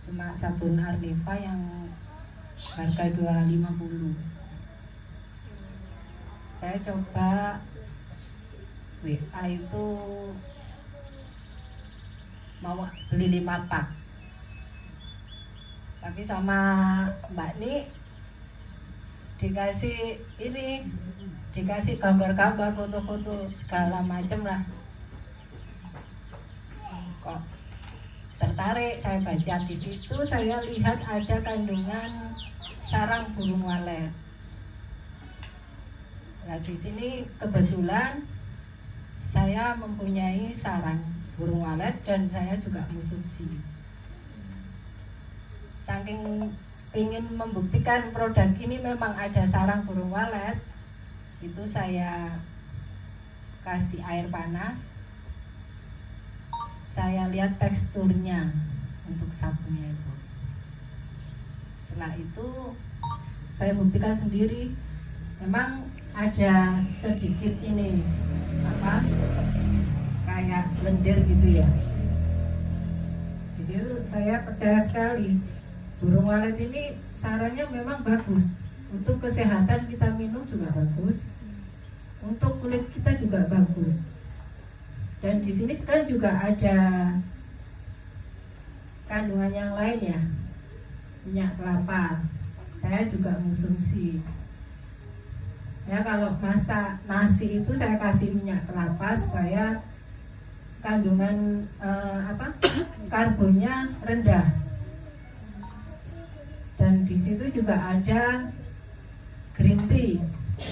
cuma sabun Arniva yang harga 250. Saya coba WA itu mau beli 5 pak, tapi sama Mbak Ni dikasih gambar-gambar, foto-foto segala macam lah. Kok tertarik, saya baca di situ, saya lihat ada kandungan sarang burung walet. Nah di sini kebetulan saya mempunyai sarang burung walet dan saya juga konsumsi. Saking ingin membuktikan produk ini memang ada sarang burung walet, itu saya kasih air panas, saya lihat teksturnya untuk sabunnya itu. Setelah itu saya buktikan sendiri, memang ada sedikit ini kayak lendir gitu ya. Di situ saya percaya sekali burung walet ini sarannya memang bagus untuk kesehatan, kita minum juga bagus, untuk kulit kita juga bagus. Dan di sini kan juga ada kandungan yang lain ya, minyak kelapa. Saya juga konsumsi. Ya kalau masak nasi itu saya kasih minyak kelapa supaya kandungan karbonnya rendah. Dan di situ juga ada green tea.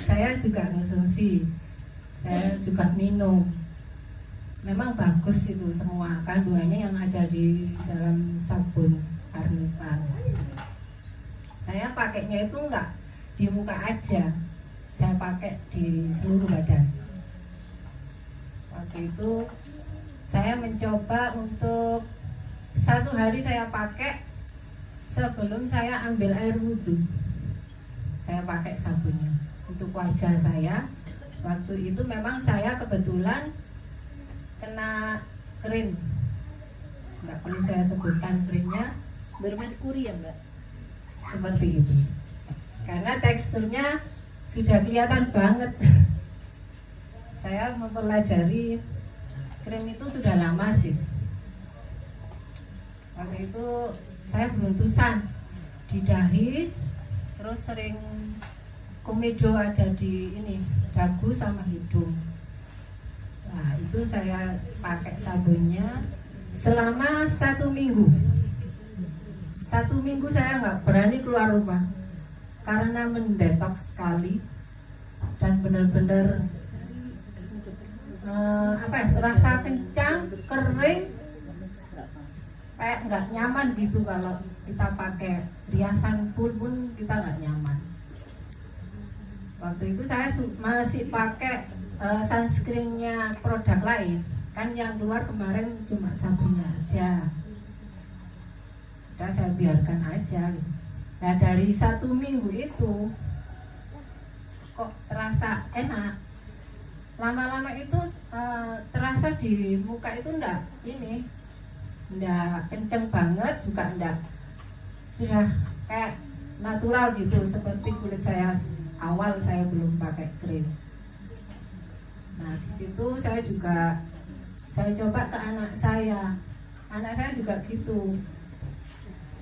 Saya juga konsumsi. Saya juga minum. Memang bagus itu semua kandungannya yang ada di dalam sabun Arniva. Saya pakainya itu enggak di muka aja, saya pakai di seluruh badan. Waktu itu saya mencoba untuk 1 hari saya pakai sebelum saya ambil air wudhu. Saya pakai sabunnya untuk wajah saya. Waktu itu memang saya kebetulan kena kering, nggak perlu saya sebutkan keringnya, bermerkuri ya Mbak? Seperti itu. Karena teksturnya sudah kelihatan banget. Saya mempelajari krim itu sudah lama sih. Waktu itu saya beruntusan di dahi, terus sering komedo ada di ini dagu sama hidung. Nah itu saya pakai sabunnya selama 1 minggu. 1 minggu saya nggak berani keluar rumah karena mendetoks sekali dan benar-benar terasa kencang, kering, kayak nggak nyaman gitu. Kalau kita pakai riasan pun kita nggak nyaman. Waktu itu saya masih pakai sunscreennya produk lain, kan yang keluar kemarin cuma sabunnya aja. Udah saya biarkan aja gitu. Nah dari 1 minggu itu kok terasa enak. Lama-lama itu terasa di muka itu enggak kenceng banget, juga enggak, sudah kayak natural gitu, seperti kulit saya awal saya belum pakai krim. Nah di situ saya coba ke anak saya juga gitu.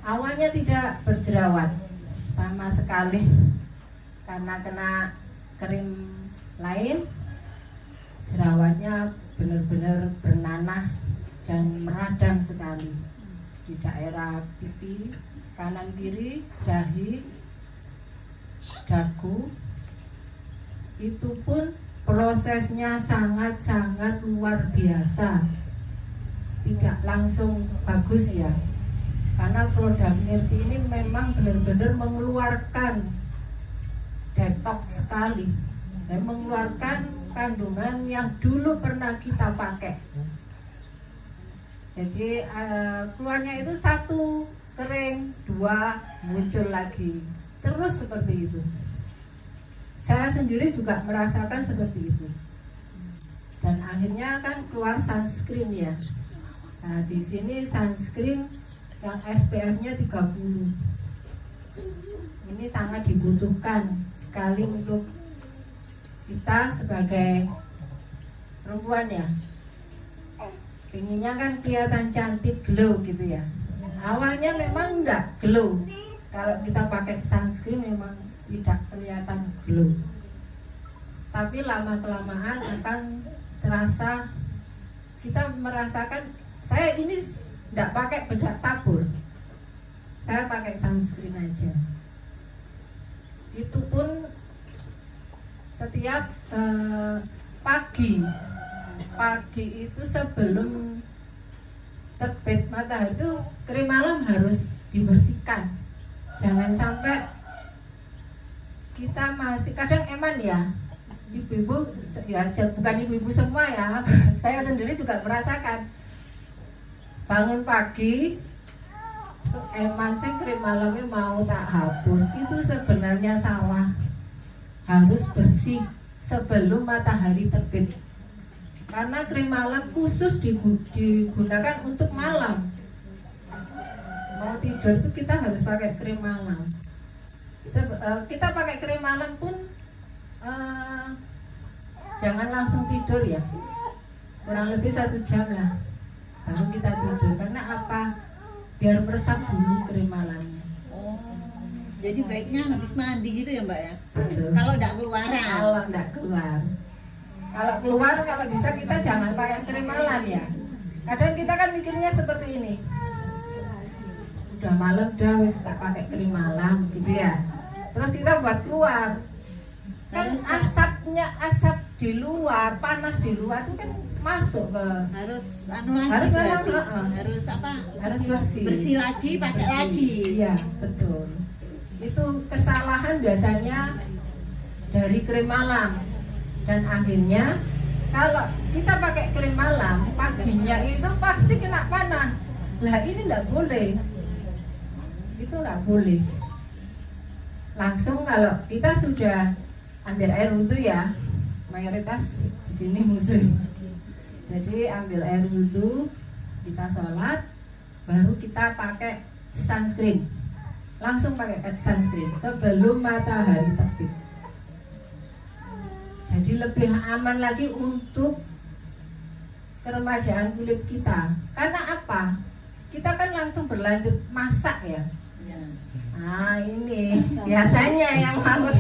Awalnya tidak berjerawat sama sekali karena kena krim lain. Jerawatnya benar-benar bernanah dan meradang sekali di daerah pipi, kanan kiri, dahi, dagu. Itu pun prosesnya sangat-sangat luar biasa, tidak langsung bagus ya, karena produk Nirti ini memang benar-benar mengeluarkan detox sekali dan mengeluarkan kandungan yang dulu pernah kita pakai. Jadi keluarnya itu 1 kering, 2 muncul lagi, terus seperti itu. Saya sendiri juga merasakan seperti itu. Dan akhirnya kan keluar sunscreen ya. Nah di sini sunscreen yang SPF-nya 30. Ini sangat dibutuhkan sekali untuk kita sebagai perempuan ya. Pengennya kan kelihatan cantik, glow gitu ya. Awalnya memang enggak glow. Kalau kita pakai sunscreen memang tidak kelihatan glow. Tapi lama-kelamaan akan terasa, kita merasakan, saya ini enggak pakai bedak tabur. Saya pakai sunscreen aja. Itu pun setiap pagi itu sebelum terbit matahari itu krim malam harus dibersihkan. Jangan sampai kita masih, kadang eman ya, ibu-ibu ya, bukan ibu-ibu semua ya, saya sendiri juga merasakan bangun pagi eman sih krim malamnya mau tak hapus, itu sebenarnya salah. Harus bersih sebelum matahari terbit. Karena krim malam khusus digunakan untuk malam. Mau tidur itu kita harus pakai krim malam. Kita pakai krim malam pun jangan langsung tidur ya. Kurang lebih 1 jam lah baru kita tidur. Karena apa? Biar meresap dulu krim malamnya. Jadi baiknya habis mandi gitu ya Mbak ya? Betul. Kalau enggak keluar ya? Kalau enggak keluar. Kalau keluar, kalau bisa kita jangan pakai krim malam ya. Kadang kita kan mikirnya seperti ini. Udah malam dah wis tak pakai krim malam gitu ya. Terus kita buat keluar. Kan asap di luar, panas di luar itu kan masuk ke, harus lagi harus memang harus apa? Harus bersih. Bersih lagi, pakai lagi. Iya, betul. Itu kesalahan biasanya dari krim malam. Dan akhirnya kalau kita pakai krim malam paginya itu pasti kena panas. Lah ini enggak boleh. Itu enggak boleh. Langsung kalau kita sudah ambil air wudhu ya, mayoritas di sini muslim. Jadi ambil air wudhu, kita sholat, baru kita pakai sunscreen. Langsung pakai sunscreen sebelum matahari terbit. Jadi lebih aman lagi untuk keremajaan kulit kita. Karena apa? Kita kan langsung berlanjut masak ya. Nah ini biasanya yang harus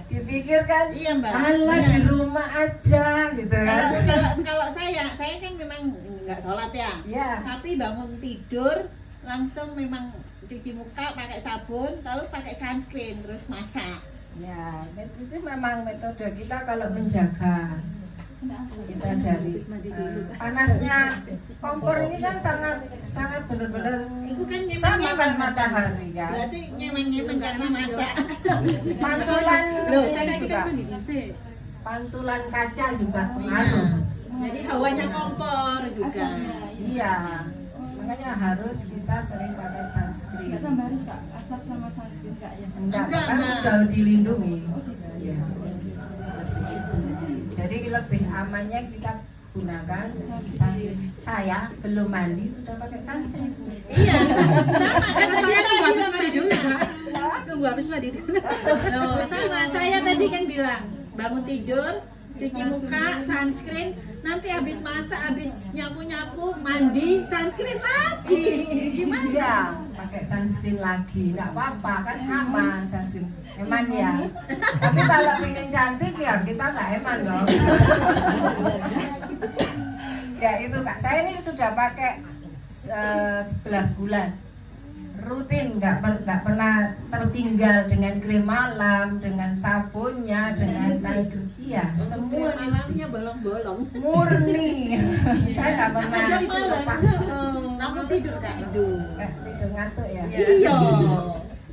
dipikirkan, iya, Mbak. Alah di rumah aja gitu kan. Kalau saya kan memang nggak sholat ya. Ya. Tapi bangun tidur langsung memang cuci muka pakai sabun, lalu pakai sunscreen terus masak. Ya, itu memang metode kita kalau menjaga kita dari panasnya. Kompor ini kan sangat benar-benar itu kan sama kan matahari kan. Berarti nyemen karena masak. Pantulan Loh, ini juga, pantulan kaca juga pengaruh. Jadi hawanya kompor juga. Iya, makanya harus kita sering pakai sunscreen. Nggak tambah rusak asap sama sunscreen nggak ya? Enggak, Enggak, kan enggak. udah dilindungi. Iya. Seperti itu. Jadi lebih amannya kita gunakan sunscreen. Saya belum mandi sudah pakai sunscreen. Iya, sama kan saya Tunggu habis bilang mandi dulu ya. Tunggu habis mandi dulu. Loh, sama saya tadi kan bilang bangun tidur, cuci muka, sunscreen, nanti habis masak, habis nyapu-nyapu, mandi, sunscreen lagi. Gimana? Iya, pakai sunscreen lagi. Enggak apa-apa, kan aman sunscreen. Eman ya. Tapi kalau pengen cantik ya kita nggak eman dong. Ya itu Kak, saya ini sudah pakai 11 bulan. Rutin, nggak pernah tertinggal dengan krim malam, dengan sabunnya, dengan naik iya, semua Malamnya bolong-bolong. murni. Saya nggak pernah Ada males. lepas. Kamu tidur Kak? Tidur. Tidur ngantuk ya. Iya.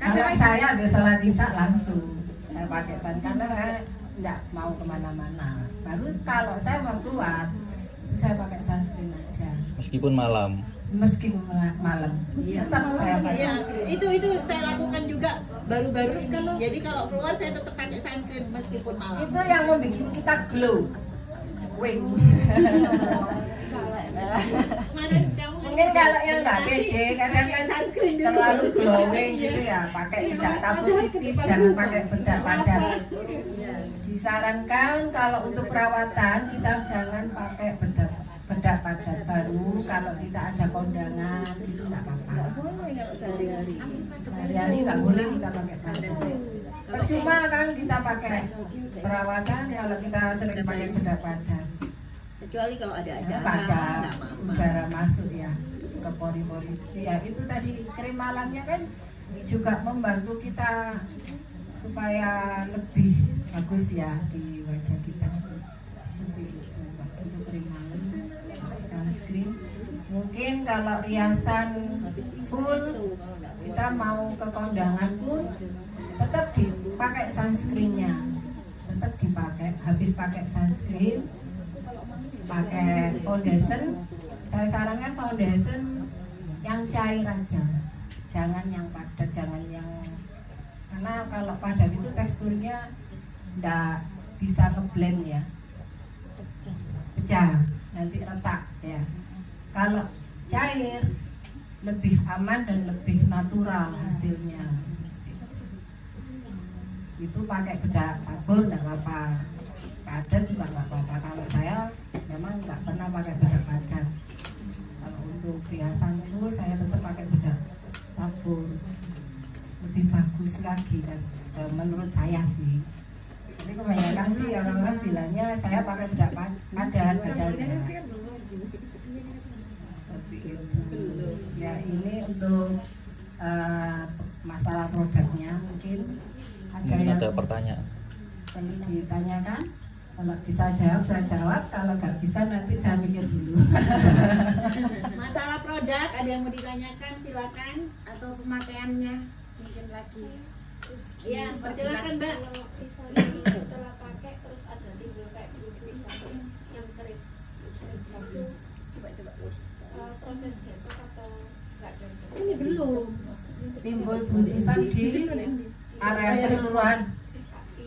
Kalau saya habis sholat isya langsung saya pakai sun karena saya nggak mau kemana-mana. Baru kalau saya mau keluar itu saya pakai sunscreen aja. Meskipun malam. Meskipun malam, tetap saya pakai. Iya, itu saya lakukan juga baru-baru ini. Jadi kalau keluar saya tetap pakai sunscreen meskipun malam. Itu yang membuat kita glow. Wing. Kemarin kamu Mungkin kalau yang nggak pede kadang kan terlalu glowing gitu ya, pakai bedak tabur tipis, jangan pakai bedak padat. Disarankan kalau untuk perawatan kita jangan pakai bedak padat, baru kalau kita ada kondangan itu nggak apa-apa. Sehari-hari nggak boleh kita pakai padat. Percuma kan kita pakai perawatan kalau kita sering pakai bedak padat. Kecuali kalau ada acara, Ada nggak apa-apa. udara masuk ya ke pori-pori. Ya itu tadi krim malamnya kan juga membantu kita supaya lebih bagus ya di wajah kita. Seperti itu Mbak, untuk krim malam, sunscreen. Mungkin kalau riasan full kita mau ke kondangan pun tetap dipakai sunscreennya, tetap dipakai. Habis pakai sunscreen, pakai foundation. Saya sarankan foundation yang cair aja, jangan yang padat, jangan yang, karena kalau padat itu teksturnya nggak bisa ngeblend ya, pecah, nanti retak ya. Kalau cair lebih aman dan lebih natural hasilnya. Itu pakai bedak tabur nggak apa-apa, padat juga nggak apa-apa. Kalau saya memang nggak pernah pakai bedak padat. Kalau untuk riasan itu saya tetap pakai bedak tabur, lebih bagus lagi kan, menurut saya sih. Jadi kebanyakan sih orang-orang bilangnya saya pakai bedak padat badannya. Seperti itu. Ya ini untuk masalah produknya mungkin ada Mungkin yang ada pertanyaan. perlu ditanyakan. Kalau bisa jawab, saya jawab. Kalau nggak bisa, nanti saya mikir dulu. Masalah produk ada yang mau ditanyakan silakan, atau pemakaiannya mungkin lagi. Iya, persilakan Mbak. Setelah pakai terus ada timbul kayak putih yang kering. Coba. Proses detox atau enggak detox? Ini belum. Timbul butisan di area keseluruhan.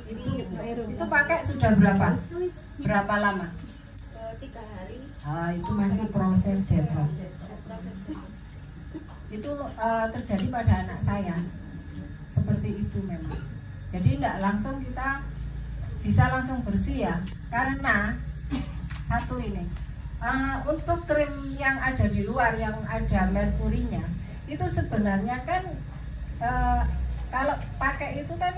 Itu pakai sudah berapa lama? 3 hari. Itu masih proses detox. Itu terjadi pada anak saya. Seperti itu memang. Jadi tidak langsung kita bisa langsung bersih ya, karena satu ini untuk krim yang ada di luar yang ada merkurinya itu sebenarnya kan kalau pakai itu kan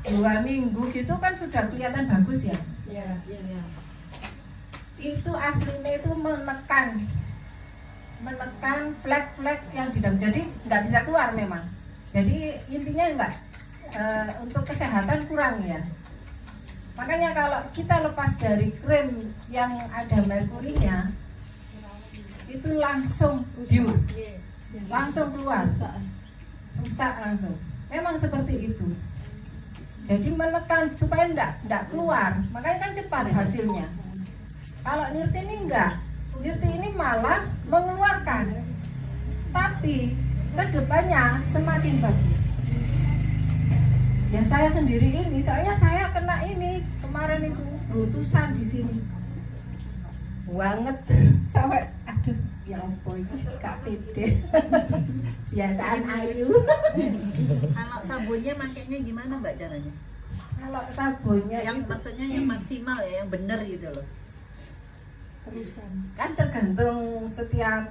2 minggu gitu kan sudah kelihatan bagus ya. Itu aslinya itu menekan flek-flek yang di dalam, jadi nggak bisa keluar memang. Jadi intinya enggak untuk kesehatan kurang ya. Makanya kalau kita lepas dari krim yang ada merkurinya itu langsung langsung keluar, rusak langsung. Memang seperti itu. Jadi menekan supaya enggak keluar, makanya kan cepat hasilnya. Kalau Nirti ini enggak, Nirti ini malah mengeluarkan, tapi kedepannya semakin bagus. Ya saya sendiri ini, soalnya saya kena ini kemarin itu berutusan di sini, banget sampai aduh ya ampun gak pede. Biasaan ayu. Kalau sabunnya makainya gimana Mbak caranya? Kalau sabunnya Yang itu maksudnya yang maksimal ya, yang bener gitu loh. kan tergantung setiap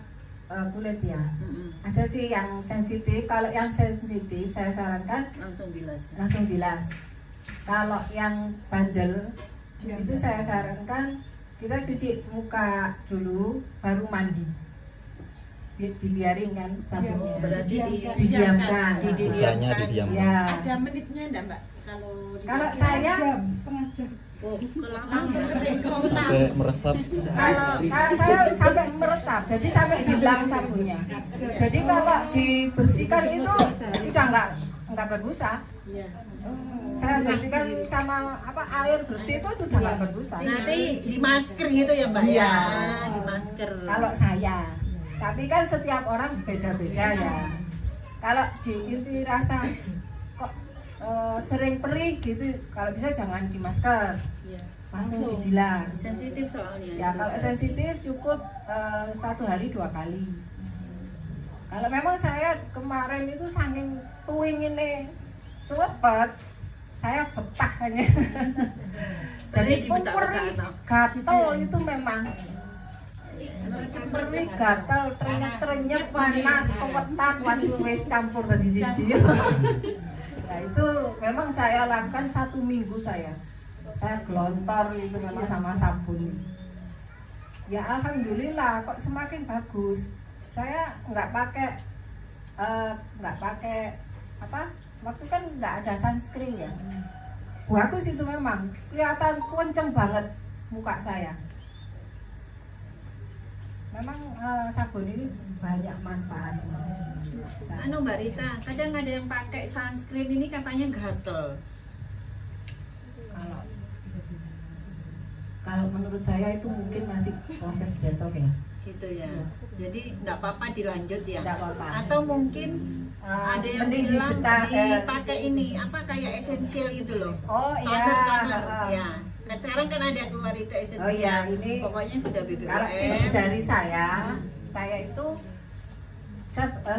kulit ya. Ada sih yang sensitif. Kalau yang sensitif saya sarankan langsung bilas. Kalau yang bandel itu saya sarankan kita cuci muka dulu baru mandi. Dibiarin kan sabunnya. Berarti didiamkan. Usahanya didiamkan. Ya. Ada menitnya enggak Mbak? Kalau saya langsung kering Sampai meresap. kalau saya sampai meresap, jadi sampai hilang sabunnya. Jadi kalau dibersihkan itu sudah nggak berbusa. Saya bersihkan sama air bersih itu sudah nggak berbusa. Nanti di masker gitu ya Mbak ya? Iya. Di masker. Kalau saya, tapi kan setiap orang beda-beda ya. Kalau di inti rasa kok sering perih gitu, kalau bisa jangan di masker. langsung dibilang. Sensitif soalnya. Ya kalau sensitif cukup 1 hari 2 kali. Kalau memang saya kemarin itu saking tuinginnya cepet, saya betah hanya. Jadi perih gatel itu memang. Perih gatel, trenyep panas, kewetat, waduh wis campur tadi siji. Nah itu memang saya lakukan 1 minggu saya gelontor itu memang sama sabun. Ya alhamdulillah kok semakin bagus. Saya nggak pakai apa? Waktu kan nggak ada sunscreen ya. Bagus itu memang kelihatan kenceng banget muka saya. Memang sabun ini banyak manfaat. Anu Mbak Rita, kadang ada yang pakai sunscreen ini katanya gatel. Kalau menurut saya itu mungkin masih proses detox ya. Gitu ya. Jadi nggak apa-apa dilanjut ya. Nggak apa-apa. Atau mungkin ada yang mending bilang dipakai dipakai ini apa kayak esensial gitu loh. Oh iya. Toner. Ya. Kan sekarang kan ada keluar itu esensial. Oh iya, ini pokoknya sudah BBM. Kalau tips dari saya itu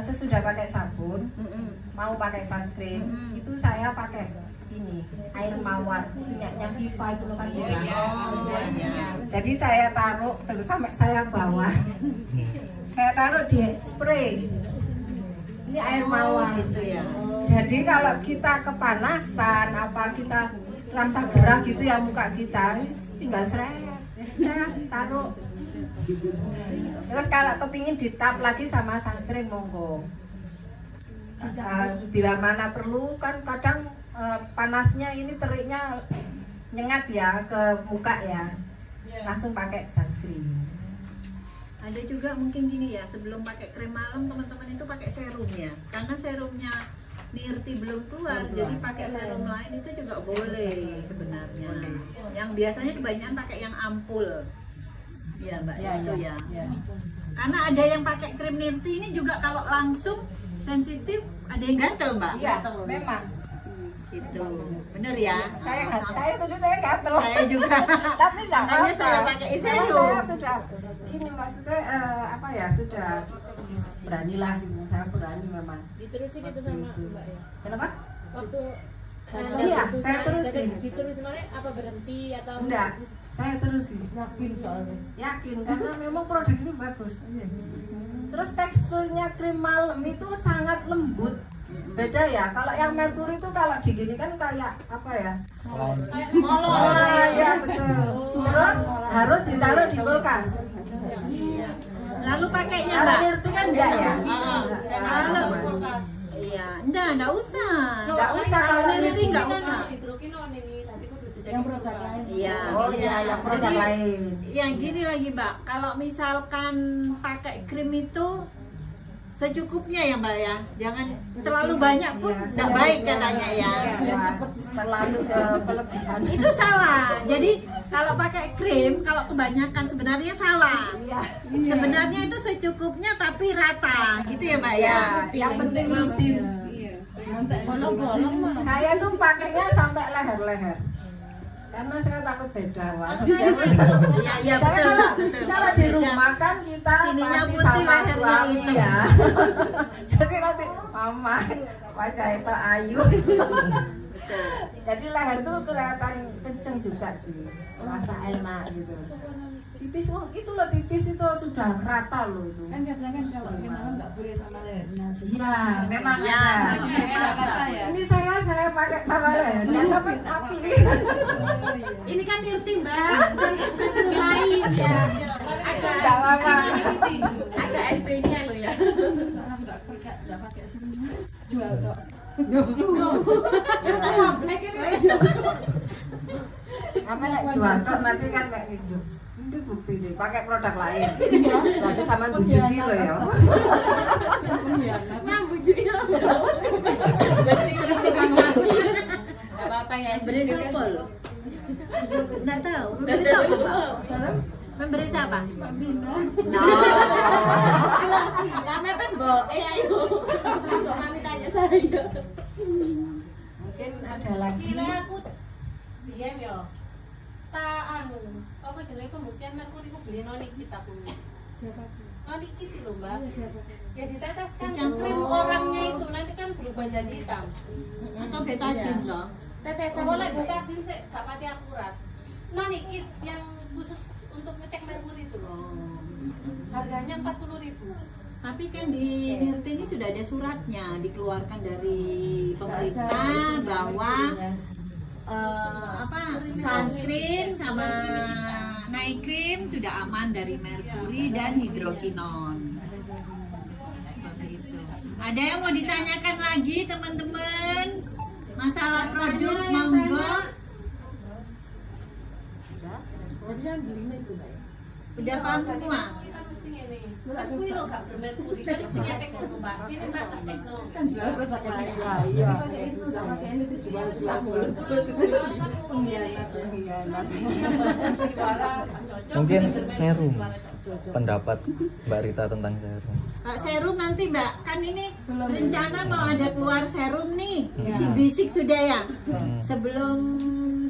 sesudah pakai sabun, mau pakai sunscreen, itu saya pakai ini air mawar punyanya Viva itu loh kan bilang. Iya. Jadi saya taruh sampai saya bawa, saya taruh di spray. Ini air mawar gitu ya. Jadi kalau kita kepanasan, apa kita rasa gerah gitu ya muka kita, tinggal seret, taruh. Terus kalau kepingin ditap lagi sama sunscreen monggo. Bila mana perlu kan kadang panasnya ini teriknya nyengat ya ke muka ya, langsung pakai sunscreen. Ada juga mungkin gini ya, sebelum pakai krim malam teman-teman itu pakai serum ya, karena serumnya Nirti belum keluar, jadi pakai serum lain itu juga boleh sebenarnya. Yang biasanya kebanyakan pakai yang ampul, ya Mbak itu ya. Karena ada yang pakai krim Nirti ini juga kalau langsung sensitif, ada yang gatel Mbak. Iya, memang. Gitu, bener ya. Saya gatel. Saya juga. Tapi enggak makanya apa-apa. saya pakai serum. Saya sudah ini maksudnya apa ya, sudah beranilah gitu. Saya berani memang. Diterusin itu sama Mbak ya. Kenapa? Waktu Iya, saya terusin. Diterusin mana apa berhenti atau Enggak, saya terusin. Yakin soalnya. Yakin karena memang produk ini bagus. Terus teksturnya krim malam itu sangat lembut. Beda ya, kalau yang Mercury itu kalau digini kan kayak apa ya? Molor. Ya betul. Terus harus ditaruh di kulkas. Lalu pakainya Kalau Mbak? Nirti kan enggak ya? Iya, enggak usah. Enggak usah kalau Nirti enggak usah. hidrokinon ini tadi kok udah Yang produk lain. Iya. Oh iya, yang produk Jadi, lain. ya gini lagi Mbak, kalau misalkan pakai krim itu secukupnya ya Mbak ya, jangan terlalu banyak pun Iya, enggak baik katanya ya. Iya, terlalu kelebihan. Itu salah. Jadi kalau pakai krim, kalau kebanyakan sebenarnya salah. Iya. Sebenarnya itu secukupnya tapi rata, gitu ya Mbak ya. Yang penting rutin. Bolong-bolong mah. Saya tuh pakainya sampai leher-leher. Karena saya takut beda warna. Iya, iya Saya betul, kalau, betul. kalau di rumah kan kita Sininya pasti putih, sama lehernya suami hitam. ya. Jadi nanti mama wajah itu ayu. Jadi leher tuh kelihatan kenceng juga sih, rasa enak gitu. Tipis, oh itu loh tipis itu sudah rata loh itu. Kan katanya kan kalau kenalan nggak boleh sama lehernya. Iya, memang Ya, ada. Kata ya. Ini saya pakai sama lehernya tapi api. ini kan Nirti Mbak, lain ya. Enggak apa-apa. Ada LP-nya loh ya. Kalau nggak pakai sini jual kok. Apa nak jual kok nanti kan kayak gitu. Ini bukti nih, pakai produk lain. Nanti sama bujuki loh ya. Apa-apa ya, beri siapa loh? Nggak tahu, memberi siapa Mbak? Memberi siapa? No. Lama kan ayo. Kok mami tanya saya? Mungkin ada lagi. Gila aku diam ya. anu apa jenenge pembuktian merkuri ku beli nonik kita pun. Nonik itu loh mbak. Ya diteteskan krim orangnya itu nanti kan berubah jadi hitam. Atau betadine loh. Tetesan boleh betadine sih gak pati akurat. Nonik yang khusus untuk ngecek merkuri itu loh. Harganya 40.000. Tapi kan di NIRT ini sudah ada suratnya dikeluarkan dari pemerintah bahwa sunscreen sama night cream sudah aman dari merkuri dan hidrokinon. Seperti itu. Ada yang mau ditanyakan lagi teman-teman? Masalah produk monggo. Udah paham semua? Merkuri lo gak bermerkuri, kan punya teknologi mbak. Ini mbak teknologi. Kan jual produk lain. Iya. Pakai itu sama kayak ini tuh jual Mungkin serum. Pendapat Mbak Rita tentang serum. Serum nanti Mbak, kan ini rencana mau ada keluar serum nih. Bisik-bisik sudah ya. Sebelum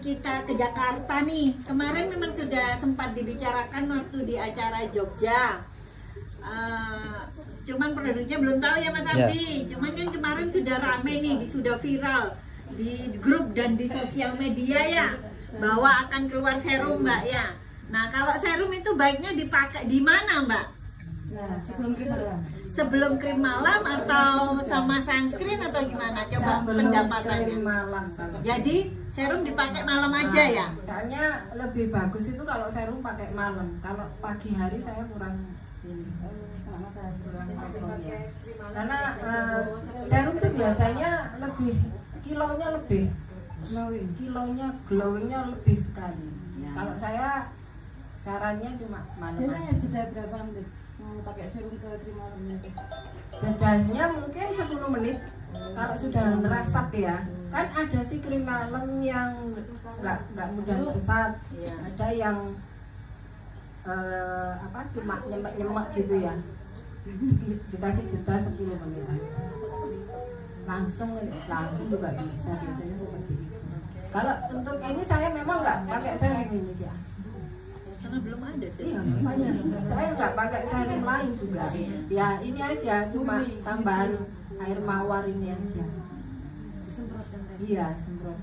kita ke Jakarta nih, kemarin memang sudah sempat dibicarakan waktu di acara Jogja. Cuman produknya belum tahu ya Mas Abdi. Cuman kan kemarin sudah rame nih, sudah viral di grup dan di sosial media ya, bahwa akan keluar serum Mbak ya. Nah kalau serum itu baiknya dipakai di mana Mbak? Nah, sebelum krim malam. Sebelum krim malam atau sama sunscreen atau gimana? Coba pendapatannya. Malam kalau. Jadi serum dipakai malam aja ya? Soalnya lebih bagus itu kalau serum pakai malam. Kalau pagi hari saya kurang ini. Kurang rekom ya. Karena serum itu biasanya lebih glowingnya lebih sekali. Kalau saya sarannya cuma malam Biasanya aja. jeda berapa menit mau pakai serum ke krim malam itu? Jedanya mungkin 10 menit. Kalau sudah meresap ya, kan ada sih krim malam yang nggak mudah meresap. Ada yang cuma nyemek gitu ya. Dikasih jeda 10 menit aja. Langsung juga bisa, biasanya seperti itu. Kalau untuk ini saya memang nggak pakai serum ini sih. Karena belum ada sih. Iya, makanya saya nggak pakai serum lain juga. Ya ini aja, cuma tambahan air mawar ini aja. Disemprotkan tadi. Iya, semprot.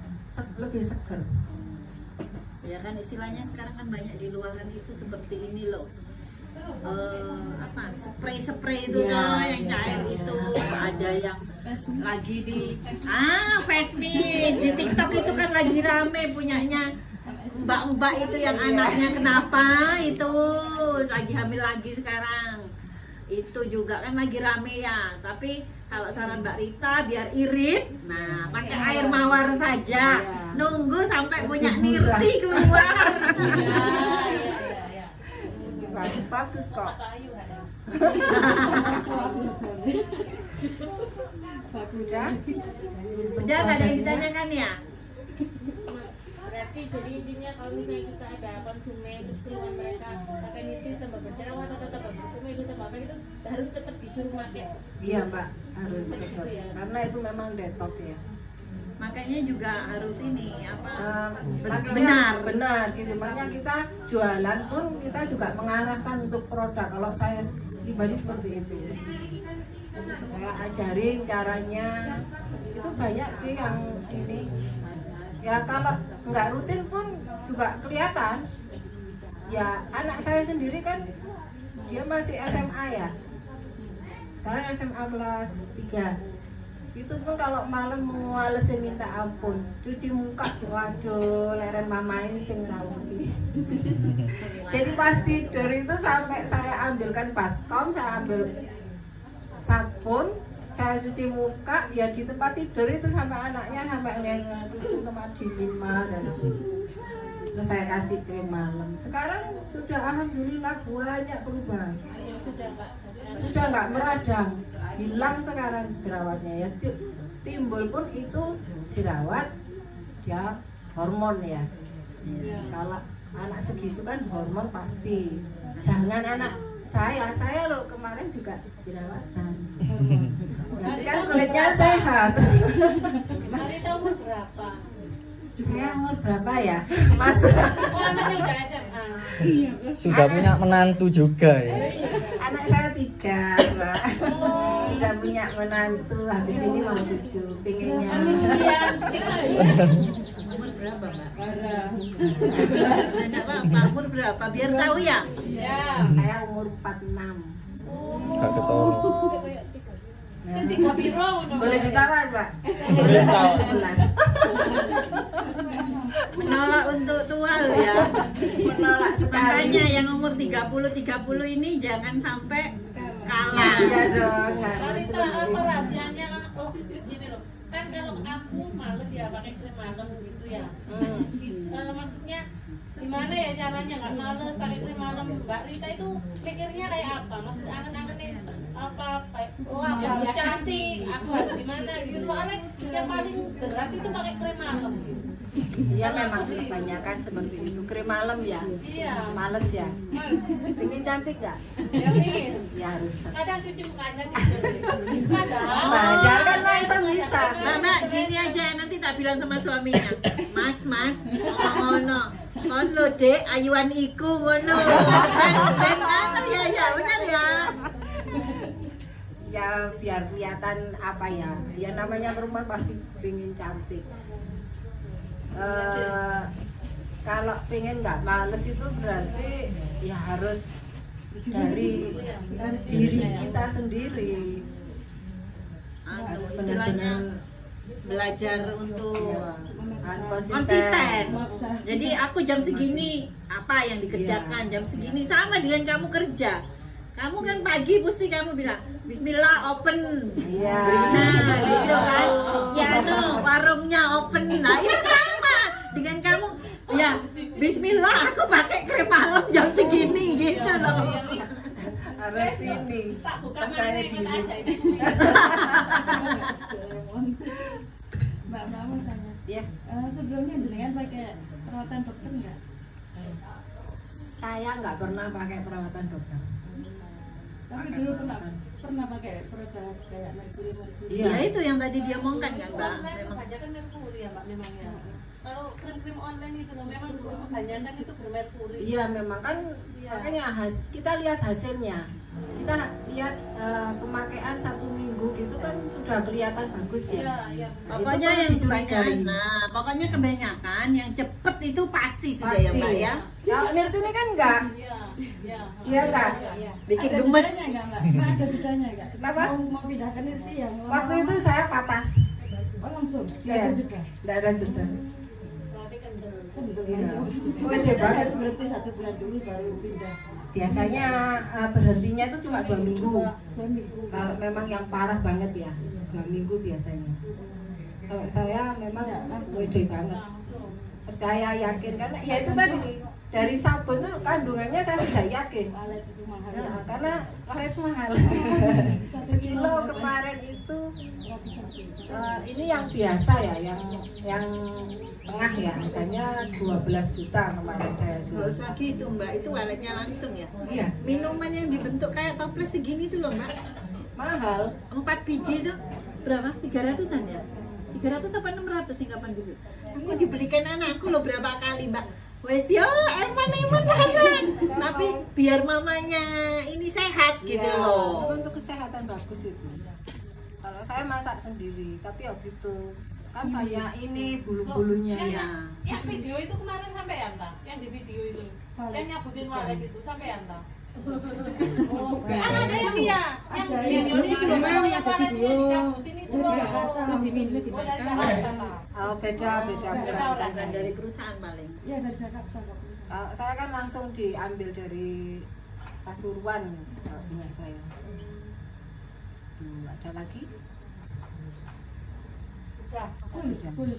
Lebih seger. Ya kan istilahnya sekarang kan banyak di luaran itu seperti ini loh. Spray itu Iya, loh yang cair biasanya. itu. Ada yang lagi di face mist di TikTok itu kan lagi rame punyanya mbak-mbak itu yang anaknya kenapa itu lagi hamil lagi sekarang. Itu juga kan lagi rame ya. Tapi kalau saran Mbak Rita biar irit, nah pakai air mawar saja. Nunggu sampai punya nirti keluar. Bagus kok. Sudah? Udah nggak ada yang ditanyakan ya? Berarti jadi intinya kalau misalnya kita ada konsumen terus keluar mereka pakai itu tambah berjerawat atau tambah konsumen itu tambah apa itu harus tetap disuruh pakai. Iya Mbak, harus tetap. Karena itu memang detox ya. Makanya juga harus ini Benar gitu. Makanya kita jualan pun kita juga mengarahkan untuk produk. Kalau saya pribadi seperti itu. Saya ajarin caranya. Itu banyak sih yang ini. Ya kalau nggak rutin pun juga kelihatan. Ya anak saya sendiri kan dia masih SMA ya. Sekarang SMA kelas 3. Itu pun kalau malam mualesin minta ampun, cuci muka, waduh leren mamai sing rapi. Jadi pas tidur itu sampai saya ambilkan baskom, saya ambil sabun, saya cuci muka, ya di tempat tidur itu sampai anaknya sampai ngeliat itu tempat dingin mah dan terus saya kasih krim malam. Sekarang sudah alhamdulillah banyak perubahan. Sudah nggak meradang, hilang sekarang jerawatnya ya. Timbul pun itu jerawat, dia hormon ya. Kalau anak segitu kan hormon pasti. Jangan anak saya loh kemarin juga jerawatan. Berarti kan kulitnya sehat. Hari tahun berapa? Saya umur berapa ya? Mas. Oh, anaknya udah SMA. Sudah punya menantu juga ya. Anak saya 3, Mbak. Sudah punya menantu, habis ini mau cucu, pinginnya. Umur berapa, Mbak? Parah. Enggak apa-apa, umur berapa? Biar tahu ya. Ya. Saya umur 46. Gak ketahuan. Sing 3 piro ngono. Boleh ditawar, Mbak? Boleh tawar. 17. Menolak untuk tua loh ya. Menolak sekali. Makanya yang umur 30 ini jangan sampai kalah. Iya dong, harus Barita apa lebih. rahasianya? Oh, gini loh. Kan kalau aku males ya pakai krim malam gitu ya. Maksudnya gimana ya caranya nggak males pakai krim malam? Mbak Rita itu pikirnya kayak apa? Maksudnya angan-angannya apa? Oh, aku harus cantik, aku harus gimana gitu. Soalnya yang paling berat itu pakai krim malam. Iya memang kebanyakan seperti itu. Krim malam ya. Iya. Males ya. Males. Pengen cantik nggak? Ya nih. Ya harus. Kadang cuci mukanya gitu. Padahal Padahal kan langsung bisa. Mbak, gini aja nanti tak bilang sama suaminya. Mas, ngono. Kon lo Dek, ayuan iku ngono. Ben anu ya, benar ya. Ya biar kelihatan apa ya. Ya namanya perempuan pasti pengen cantik. Kalau pengen nggak males itu berarti ya harus dari diri kita sendiri. Harus Istilahnya benar-benar belajar untuk konsisten. konsisten. Jadi aku jam segini apa yang dikerjakan, jam segini sama dengan kamu kerja. Kamu kan pagi mesti kamu bilang Bismillah open, Iya. Brina gitu kan. Ya no, warungnya open. Nah ini sama dengan kamu. Ya Bismillah aku pakai krim malam jam segini gitu loh. Harus ini tak buka percaya mana diri. aja ini. Mbak mau tanya. Ya, Sebelumnya jenengan pakai perawatan dokter nggak? saya nggak pernah pakai perawatan dokter. Tapi Pakai dulu perawatan. pernah pakai produk kayak merkuri. Iya. Ya itu yang tadi dia omongkan kan Mbak. Online Memang. kebanyakan merkuri ya Mbak memang ya. Kalau krim-krim online itu loh, memang kebanyakan itu bermerkuri. Iya memang kan Iya. makanya kita lihat hasilnya. Kita lihat pemakaian 1 minggu gitu kan sudah kelihatan bagus ya. Iya, iya. Nah, Pokoknya itu kan yang dicurigai. kebanyakan, nah pokoknya kebanyakan yang cepet itu pasti sudah Pasti ya Mbak ya. Kalau Nirti ini kan enggak. Iya, iya. Iya enggak? Iya. Bikin Ada gemes. jedanya nggak, Mbak? Mbak, ada jedanya nggak? Kenapa? Mau pindahkan itu yang Waktu itu saya patas. oh langsung. Nggak Iya. ada jeda. Enggak ada jeda. Berarti kendor. Iya. Wede banget. Berarti 1 bulan dulu baru pindah. Biasanya berhentinya itu cuma 2 minggu. 2 minggu. Kalau memang yang parah banget ya 2 minggu biasanya. Kalau saya memang wede banget. Percaya yakin karena ya itu tadi dari sabun itu kandungannya saya sudah yakin. Alat itu mahal. Ya, karena itu mahal. Sekilo kemarin itu ini yang biasa ya, yang tengah ya, harganya 12 juta kemarin saya Nggak jual. usah gitu Mbak, itu alatnya langsung ya. Iya, Minuman yang dibentuk kayak toples segini tuh loh Mbak. mahal. 4 biji itu berapa? 300-an ya? 300 apa 600 sih kapan dulu? Aku dibelikan anakku loh berapa kali Mbak. Wes yo, eman barang. Tapi biar mamanya ini sehat gitu Iya, loh. untuk kesehatan bagus itu. Kalau saya masak sendiri, tapi ya gitu kan banyak ini bulu-bulunya Yang- ya. Yang video itu kemarin sampai anta, yang di video itu, yang nyabutin walet itu sampai anta. Kan ada yang dia, yang Ada, video yang itu belum loh, memang yang ada waletnya video. dicabutin itu loh. Dari Jakarta langsung. Oh, dari Jakarta. Oh, beda Beda bukan orang. Bukan saya. dari perusahaan paling. Iya dari Jakarta kok. Saya kan langsung diambil dari Pasuruan punya saya. Ada lagi? Udah. Sudah. Boleh.